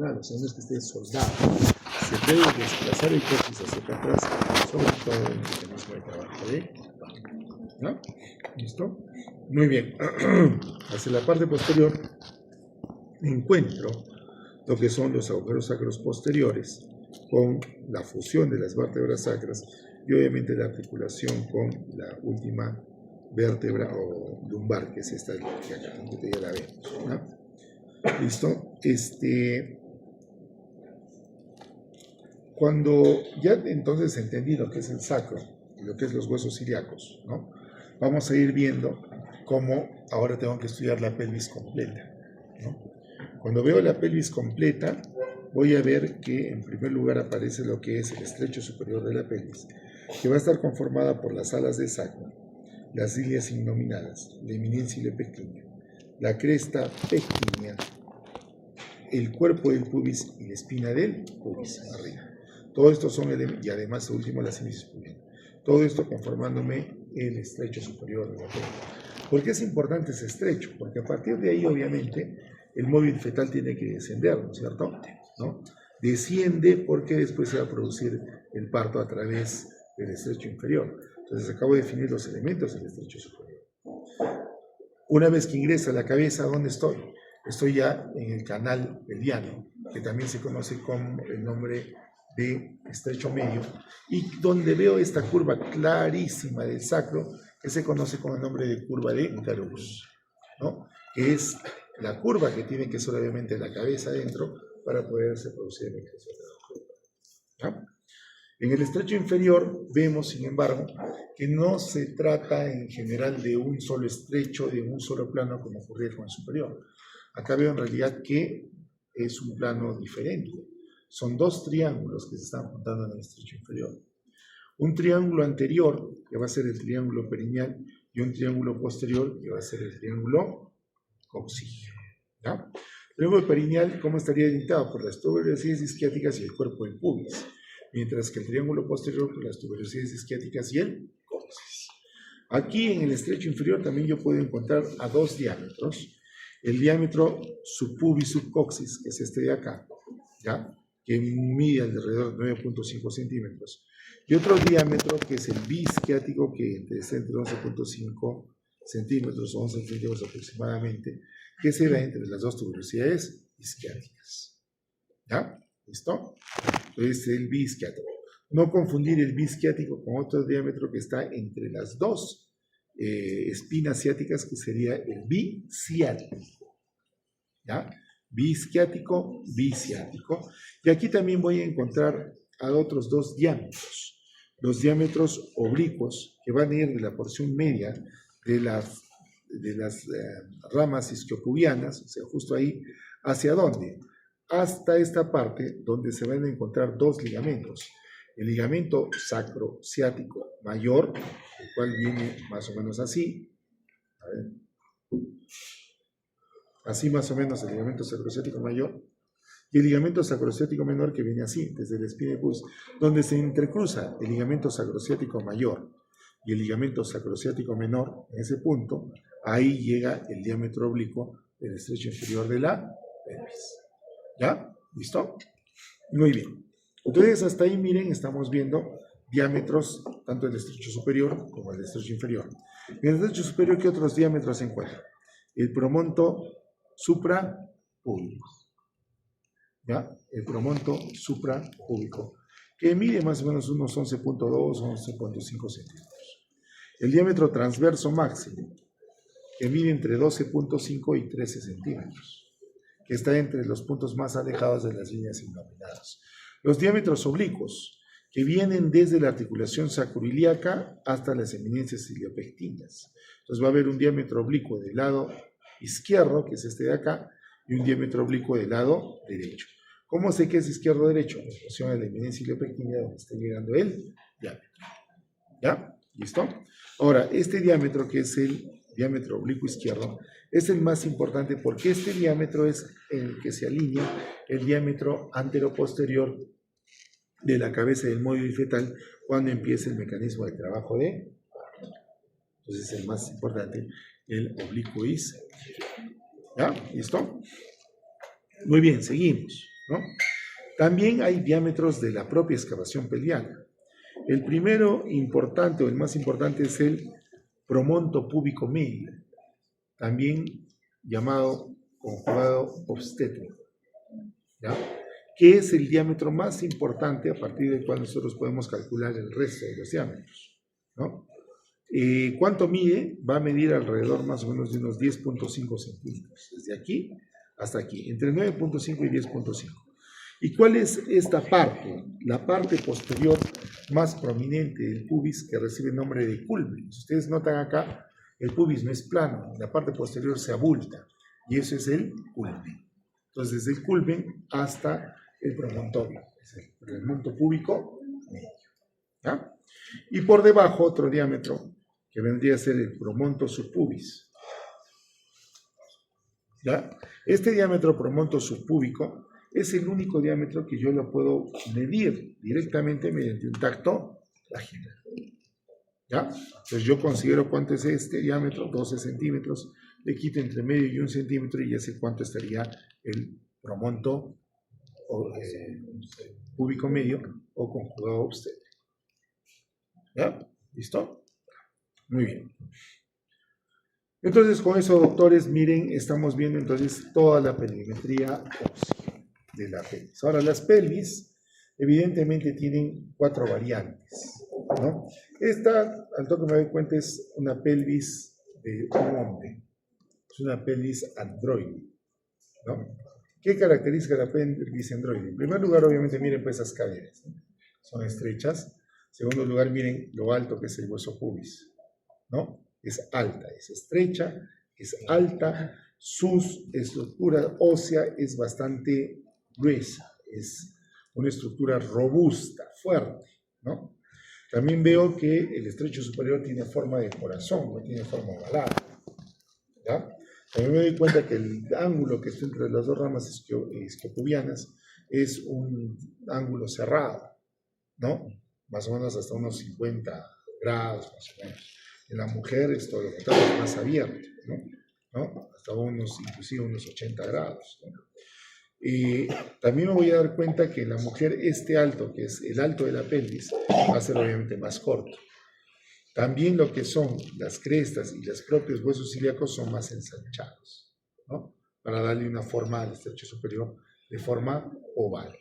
Claro, si no es que esté soldado. Se puede desplazar el coxis hacia atrás, sobre todo en el mecanismo de trabajo de bajo. ¿No? ¿Listo? Muy bien. Hacia la parte posterior encuentro lo que son los agujeros sacros posteriores con la fusión de las vértebras sacras y obviamente la articulación con la última vértebra o lumbar, que es esta que acá, que ya la vemos, ¿no? ¿Listo? Cuando ya entonces entendí lo que es el sacro y lo que es los huesos ilíacos, ¿no? Vamos a ir viendo cómo ahora tengo que estudiar la pelvis completa, ¿no? Cuando veo la pelvis completa, voy a ver que en primer lugar aparece lo que es el estrecho superior de la pelvis, que va a estar conformada por las alas del sacro, las ilias innominadas, la eminencia ilioepectínea, la cresta pectínea, el cuerpo del pubis y la espina del pubis arriba. Todo esto son elementos, y además, lo último, la sínfisis pubiana. Todo esto conformándome el estrecho superior de la pelvis. ¿Por qué es importante ese estrecho? Porque a partir de ahí, obviamente, el móvil fetal tiene que descender, ¿no es cierto? ¿No? Desciende porque después se va a producir el parto a través del estrecho inferior. Entonces acabo de definir los elementos del estrecho superior. Una vez que ingresa a la cabeza, ¿dónde estoy? Estoy ya en el canal pelviano, que también se conoce con el nombre de estrecho medio, y donde veo esta curva clarísima del sacro, que se conoce con el nombre de curva de Carus, ¿no? Que es la curva que tiene que ser obviamente la cabeza adentro para poderse producir el ingreso de la curva, ¿no? En el estrecho inferior vemos, sin embargo, que no se trata en general de un solo estrecho, de un solo plano como ocurría con el superior. Acá veo en realidad que es un plano diferente. Son dos triángulos que se están juntando en el estrecho inferior. Un triángulo anterior, que va a ser el triángulo perineal, y un triángulo posterior, que va a ser el triángulo coxígeo. ¿Ya? El triángulo perineal, ¿cómo estaría delimitado? Por las tuberosidades isquiáticas y el cuerpo del pubis, mientras que el triángulo posterior por las tuberosidades isquiáticas y el coxis. Aquí en el estrecho inferior también yo puedo encontrar a dos diámetros. El diámetro subpubis subcoxis, que es este de acá, ¿ya? Que mide alrededor de 9.5 centímetros. Y otro diámetro que es el biisquiático, que está entre 11.5 centímetros o 11 centímetros aproximadamente, que se da entre las dos tuberosidades isquiáticas. ¿Ya? ¿Listo? Entonces el biisquiático. No confundir el biisquiático con otro diámetro que está entre las dos espinas ciáticas, que sería el biciático. ¿Ya? Biisquiático, biciático. Y aquí también voy a encontrar a otros dos diámetros. Los diámetros oblicuos, que van a ir de la porción media de las ramas isquiopubianas, o sea, justo ahí, ¿hacia dónde? Hasta esta parte donde se van a encontrar dos ligamentos. El ligamento sacrociático mayor, el cual viene más o menos así. A ver. Así más o menos el ligamento sacrociático mayor. Y el ligamento sacrociático menor, que viene así, desde el espina de pubis, donde se entrecruza el ligamento sacrociático mayor y el ligamento sacrociático menor, en ese punto, ahí llega el diámetro oblicuo del estrecho inferior de la pelvis. ¿Ya? ¿Listo? Muy bien. Entonces, hasta ahí, miren, estamos viendo diámetros, tanto del estrecho superior como del estrecho inferior. En el estrecho superior, ¿qué otros diámetros se encuentran? El promonto suprapúbico. ¿Ya? El promonto suprapúbico, que mide más o menos unos 11.2 o 11.5 centímetros. El diámetro transverso máximo, que mide entre 12.5 y 13 centímetros, que está entre los puntos más alejados de las líneas innominadas. Los diámetros oblicuos, que vienen desde la articulación sacroiliaca hasta las eminencias iliopectinas. Entonces va a haber un diámetro oblicuo del lado izquierdo, que es este de acá, y un diámetro oblicuo del lado derecho. ¿Cómo sé que es izquierdo o derecho? En función de la eminencia iliopectina donde está llegando el diámetro. ¿Ya? ¿Listo? Ahora, este diámetro, que es el diámetro oblicuo izquierdo, es el más importante porque este diámetro es el que se alinea el diámetro anteroposterior de la cabeza del móvil fetal cuando empieza el mecanismo de trabajo de parto. Entonces es el más importante, el oblicuo izquierdo. ¿Ya? ¿Listo? Muy bien, seguimos, ¿no? También hay diámetros de la propia excavación pelviana. El primero importante, o el más importante, es el promonto púbico medio, también llamado conjugado obstétrico, ¿ya? Que es el diámetro más importante a partir del cual nosotros podemos calcular el resto de los diámetros, ¿no? ¿Cuánto mide? Va a medir alrededor más o menos de unos 10.5 centímetros, desde aquí hasta aquí, entre 9.5 y 10.5. ¿Y cuál es esta parte? La parte posterior más prominente del pubis, que recibe el nombre de culmen. Si ustedes notan acá, el pubis no es plano, la parte posterior se abulta, y eso es el culmen. Entonces, desde el culmen hasta el promontorio, es el promonto púbico medio, ¿ya? Y por debajo otro diámetro, que vendría a ser el promonto subpubis, ¿ya? Este diámetro promonto subpúbico es el único diámetro que yo lo puedo medir directamente mediante un tacto vaginal, ¿ya? Entonces yo considero cuánto es este diámetro, 12 centímetros, le quito entre medio y 1 centímetro y ya sé cuánto estaría el promonto púbico medio o conjugado obstétrico. ¿Ya? ¿Listo? Muy bien. Entonces, con eso, doctores, miren, estamos viendo entonces toda la pelvimetría ósea de la pelvis. Ahora, las pelvis, evidentemente, tienen 4 variantes, ¿no? Esta, al toque me doy cuenta, es una pelvis de un hombre. Es una pelvis androide, ¿no? ¿Qué caracteriza la pelvis androide? En primer lugar, obviamente, miren pues esas caderas, ¿no? Son estrechas. En segundo lugar, miren lo alto que es el hueso pubis, ¿no? Es alta, es estrecha, es alta, su estructura ósea es bastante gruesa, es una estructura robusta, fuerte, ¿no? También veo que el estrecho superior tiene forma de corazón, no tiene forma ovalada, ¿ya? También me doy cuenta que el ángulo que está entre las dos ramas isquiopubianas es un ángulo cerrado, ¿no? Más o menos hasta unos 50 grados, más o menos. En la mujer esto lo contrario, más abierto, ¿no? Hasta unos, inclusive unos 80 grados, ¿no? También me voy a dar cuenta que en la mujer este alto, que es el alto de la pelvis, va a ser obviamente más corto. También lo que son las crestas y los propios huesos ilíacos son más ensanchados, ¿no? Para darle una forma al estrecho superior de forma oval,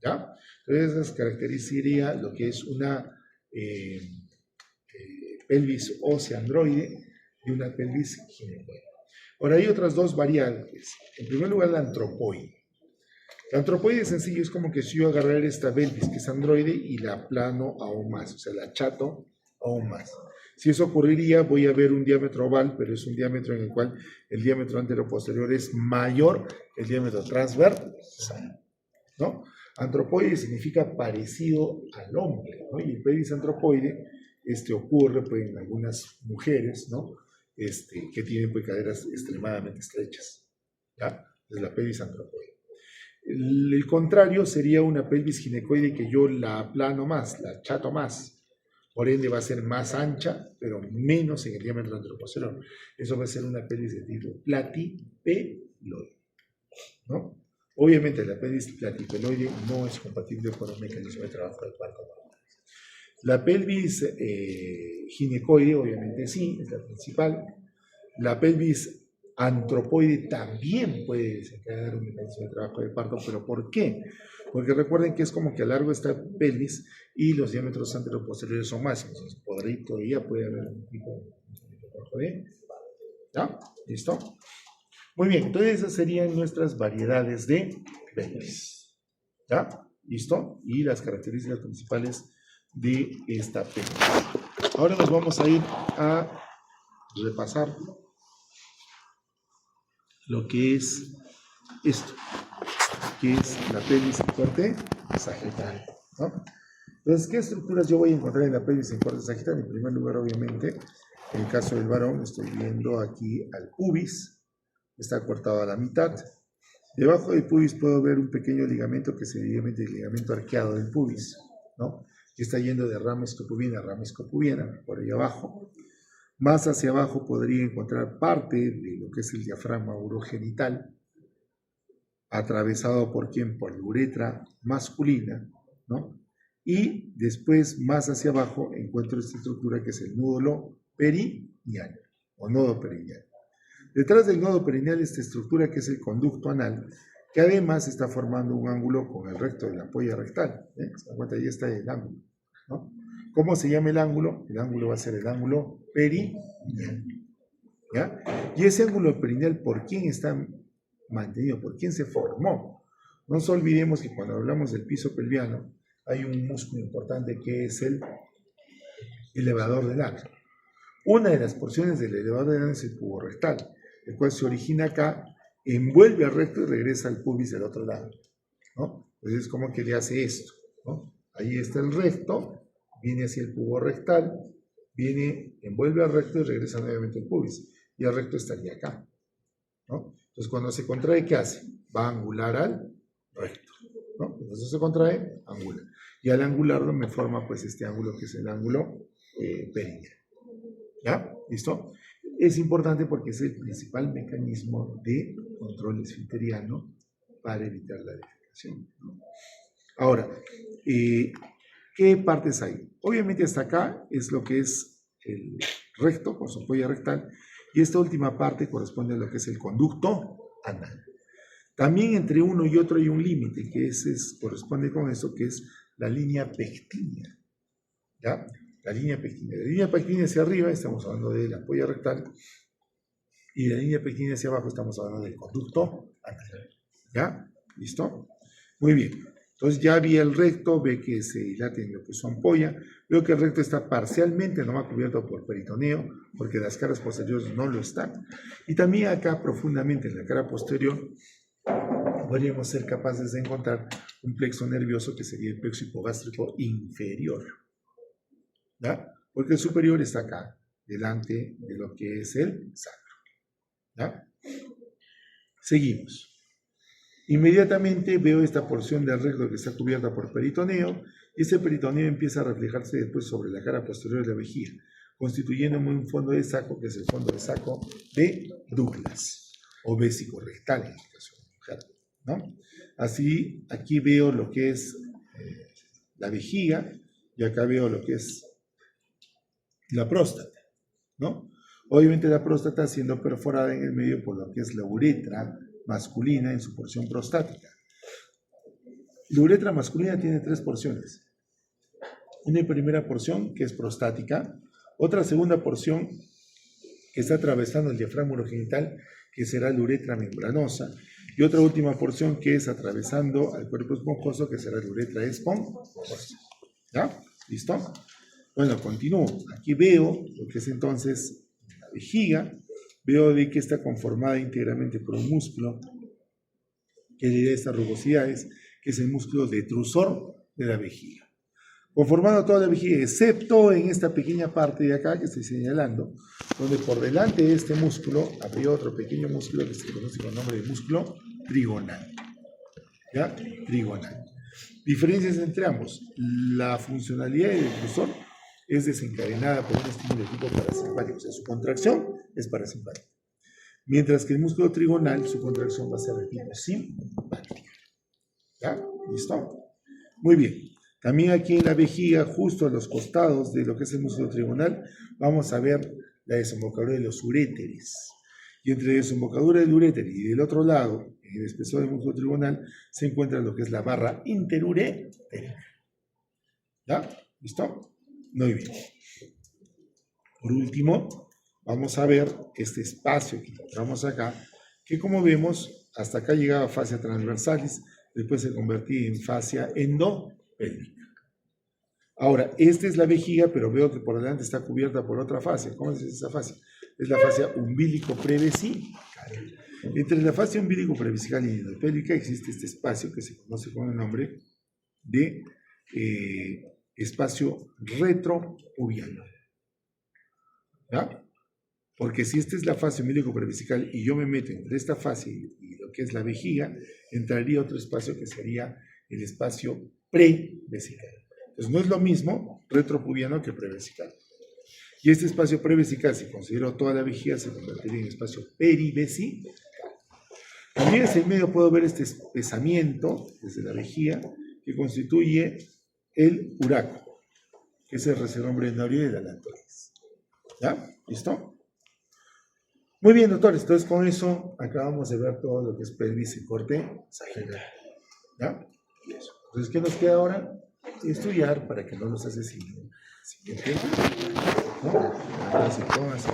¿ya? Entonces, eso caracterizaría lo que es una pelvis ósea androide y una pelvis ginecoide. Ahora, hay otras dos variantes. En primer lugar, la antropoide. La antropoide sencillo es como que si yo agarrar esta pelvis que es androide y la aplano aún más, o sea, la achato aún más. Si eso ocurriría, voy a ver un diámetro oval, pero es un diámetro en el cual el diámetro anteroposterior es mayor que el diámetro transversal, ¿no? Antropoide significa parecido al hombre, ¿no? Y el pelvis antropoide ocurre pues, en algunas mujeres, ¿no? Que tienen pues, caderas extremadamente estrechas, ¿ya? Es la pelvis antropoide. El contrario sería una pelvis ginecoide que yo la aplano más, la achato más. Por ende va a ser más ancha, pero menos en el diámetro anteroposterior. Eso va a ser una pelvis de tipo platipeloide, ¿no? Obviamente la pelvis platipeloide no es compatible con un mecanismo de trabajo del parto. La pelvis ginecoide obviamente sí, es la principal. La pelvis antropoide también puede desencadenar un mecanismo de trabajo de parto, pero ¿por qué? Porque recuerden que es como que alargo esta pelvis y los diámetros anteroposteriores son máximos. Entonces, por ahí todavía puede haber un tipo de trabajo de parto. ¿Ya? ¿Listo? Muy bien, entonces esas serían nuestras variedades de pelvis. ¿Ya? ¿Listo? Y las características principales de esta pelvis. Ahora nos vamos a ir a repasar lo que es esto, que es la pelvis en corte sagital, ¿no? Entonces, ¿qué estructuras yo voy a encontrar en la pelvis en corte sagital? En primer lugar, obviamente, en el caso del varón, estoy viendo aquí al pubis, está cortado a la mitad. Debajo del pubis puedo ver un pequeño ligamento que es el ligamento arqueado del pubis, ¿no? Que está yendo de rama escopubiana a rama escopubiana, por ahí abajo. Más hacia abajo podría encontrar parte de lo que es el diafragma urogenital, atravesado por ¿quién? Por la uretra masculina, ¿no? Y después, más hacia abajo, encuentro esta estructura que es el nódulo perineal, o nodo perineal. Detrás del nodo perineal, esta estructura que es el conducto anal, que además está formando un ángulo con el recto de la polla rectal. ¿Se dan cuenta? Ahí está el ángulo, ¿no? ¿Cómo se llama el ángulo? El ángulo va a ser el ángulo perineal, ¿ya? Y ese ángulo perineal, ¿por quién está mantenido? ¿Por quién se formó? No nos olvidemos que cuando hablamos del piso pelviano, hay un músculo importante que es el elevador del ano. Una de las porciones del elevador del ano es el pubo rectal, el cual se origina acá, envuelve al recto y regresa al pubis del otro lado, ¿no? Entonces, ¿cómo que le hace esto? ¿No? Ahí está el recto, viene hacia el pubo rectal, viene, envuelve al recto y regresa nuevamente al pubis. Y el recto estaría acá, ¿no? Entonces, cuando se contrae, ¿qué hace? Va a angular al recto, ¿no? Entonces se contrae, angula. Y al angularlo me forma pues este ángulo que es el ángulo perineal. ¿Ya? ¿Listo? Es importante porque es el principal mecanismo de control esfinteriano para evitar la defecación, ¿no? Ahora, ¿qué partes hay? Obviamente hasta acá es lo que es el recto, con su polla rectal, y esta última parte corresponde a lo que es el conducto anal. También entre uno y otro hay un límite, que corresponde con eso, que es la línea pectínea. ¿Ya? La línea pectínea. La línea pectínea hacia arriba, estamos hablando de la polla rectal, y la línea pectínea hacia abajo, estamos hablando del conducto anal. ¿Ya? ¿Listo? Muy bien. Entonces ya vi el recto, ve que se dilata en lo que es su ampolla, veo que el recto está parcialmente nomás cubierto por peritoneo, porque las caras posteriores no lo están. Y también acá profundamente en la cara posterior, podríamos ser capaces de encontrar un plexo nervioso que sería el plexo hipogástrico inferior, ¿ya? Porque el superior está acá, delante de lo que es el sacro, ¿ya? Seguimos. Inmediatamente veo esta porción del recto que está cubierta por peritoneo, y ese peritoneo empieza a reflejarse después sobre la cara posterior de la vejiga, constituyéndome un fondo de saco, que es el fondo de saco de Douglas, o vesicorrectal en el caso de la mujer, ¿no? Así, aquí veo lo que es la vejiga, y acá veo lo que es la próstata, ¿no? Obviamente la próstata siendo perforada en el medio por lo que es la uretra masculina en su porción prostática. La uretra masculina tiene 3 porciones. Una primera porción que es prostática, otra segunda porción que está atravesando el diafragma urogenital, que será la uretra membranosa, y otra última porción que es atravesando al cuerpo esponjoso, que será la uretra esponjosa. ¿Ya? ¿Listo? Bueno, continúo. Aquí veo lo que es entonces la vejiga. Veo de que está conformada íntegramente por un músculo que le da estas rugosidades, que es el músculo detrusor de la vejiga. Conformando toda la vejiga, excepto en esta pequeña parte de acá que estoy señalando, donde por delante de este músculo habría otro pequeño músculo que se conoce con el nombre de músculo trigonal. ¿Ya? Trigonal. Diferencias entre ambos. La funcionalidad del detrusor es desencadenada por un estímulo de tipo parasimpático, o sea, su contracción es parasimpática. Mientras que el músculo trigonal, su contracción va a ser de tipo simpática. ¿Ya? ¿Listo? Muy bien. También aquí en la vejiga, justo a los costados de lo que es el músculo trigonal, vamos a ver la desembocadura de los uréteres. Y entre la desembocadura del uréter y del otro lado, en el espesor del músculo trigonal, se encuentra lo que es la barra interuréterica. ¿Ya? ¿Listo? Muy bien. Por último, vamos a ver este espacio que encontramos acá, que como vemos, hasta acá llegaba fascia transversalis, después se convertía en fascia endopélvica. Ahora, esta es la vejiga, pero veo que por delante está cubierta por otra fascia. ¿Cómo es esa fascia? Es la fascia umbilico-prevesical. Entre la fascia umbilico-prevesical y endopélvica existe este espacio que se conoce con el nombre de espacio retropubiano. ¿Ya? Porque si esta es la fascia umbilico-prevesical y yo me meto entre esta fascia y lo que es la vejiga, entraría otro espacio que sería el espacio prevesical. Entonces no es lo mismo retropubiano que prevesical. Y este espacio prevesical, si considero toda la vejiga, se convertiría en espacio perivesical. También desde el medio puedo ver este espesamiento, desde la vejiga, que constituye el uraco, que es el reservorio embrionario de la lactosis. ¿Ya? ¿Listo? Muy bien, doctores. Entonces, con eso acabamos de ver todo lo que es pelvis y corte sagitario. ¿Ya? Y eso. Entonces, ¿qué nos queda ahora? Estudiar para que no nos asesinen. Siguiente. ¿No? Así, pónganse.